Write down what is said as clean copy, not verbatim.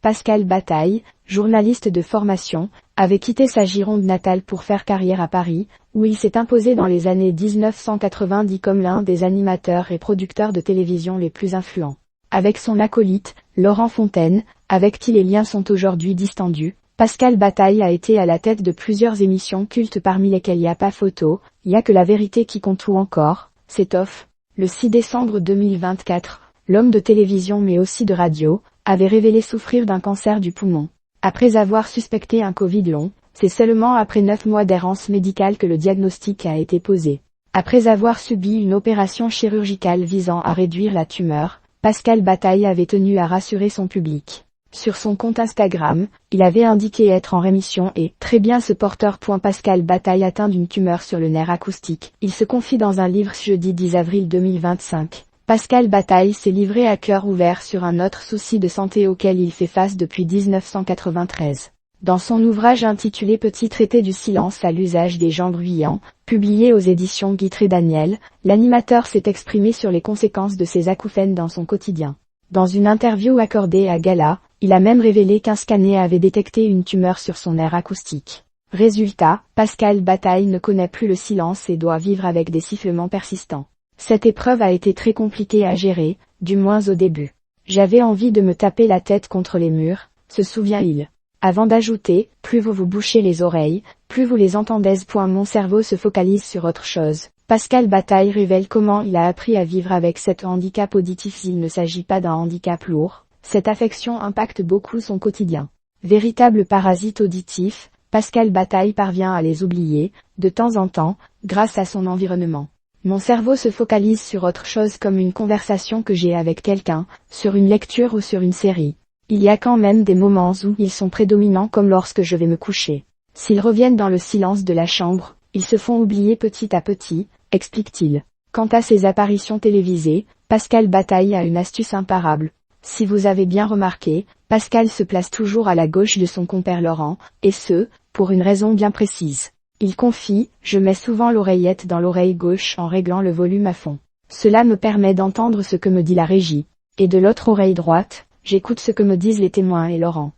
Pascal Bataille, journaliste de formation, avait quitté sa Gironde natale pour faire carrière à Paris, où il s'est imposé dans les années 1990 comme l'un des animateurs et producteurs de télévision les plus influents. Avec son acolyte, Laurent Fontaine, avec qui les liens sont aujourd'hui distendus, Pascal Bataille a été à la tête de plusieurs émissions cultes parmi lesquelles Y a pas photo, Y a que la vérité qui compte ou encore, C'est off. Le 6 décembre 2024, l'homme de télévision mais aussi de radio, avait révélé souffrir d'un cancer du poumon. Après avoir suspecté un Covid long, c'est seulement après 9 mois d'errance médicale que le diagnostic a été posé. Après avoir subi une opération chirurgicale visant à réduire la tumeur, Pascal Bataille avait tenu à rassurer son public. Sur son compte Instagram, il avait indiqué être en rémission et « très bien ce porteur. » Pascal Bataille atteint d'une tumeur sur le nerf acoustique. Il se confie dans un livre jeudi 10 avril 2025. Pascal Bataille s'est livré à cœur ouvert sur un autre souci de santé auquel il fait face depuis 1993. Dans son ouvrage intitulé Petit traité du silence à l'usage des gens bruyants, publié aux éditions Guitry Daniel, l'animateur s'est exprimé sur les conséquences de ses acouphènes dans son quotidien. Dans une interview accordée à Gala, il a même révélé qu'un scanner avait détecté une tumeur sur son nerf acoustique. Résultat, Pascal Bataille ne connaît plus le silence et doit vivre avec des sifflements persistants. Cette épreuve a été très compliquée à gérer, du moins au début. J'avais envie de me taper la tête contre les murs, se souvient-il. Avant d'ajouter, plus vous vous bouchez les oreilles, plus vous les entendez. Mon cerveau se focalise sur autre chose. Pascal Bataille révèle comment il a appris à vivre avec cet handicap auditif. Il ne s'agit pas d'un handicap lourd, cette affection impacte beaucoup son quotidien. Véritable parasite auditif, Pascal Bataille parvient à les oublier, de temps en temps, grâce à son environnement. Mon cerveau se focalise sur autre chose comme une conversation que j'ai avec quelqu'un, sur une lecture ou sur une série. Il y a quand même des moments où ils sont prédominants comme lorsque je vais me coucher. S'ils reviennent dans le silence de la chambre, ils se font oublier petit à petit, explique-t-il. Quant à ses apparitions télévisées, Pascal Bataille a une astuce imparable. Si vous avez bien remarqué, Pascal se place toujours à la gauche de son compère Laurent, et ce, pour une raison bien précise. Il confie, je mets souvent l'oreillette dans l'oreille gauche en réglant le volume à fond. Cela me permet d'entendre ce que me dit la régie. Et de l'autre oreille droite, j'écoute ce que me disent les témoins et Laurent.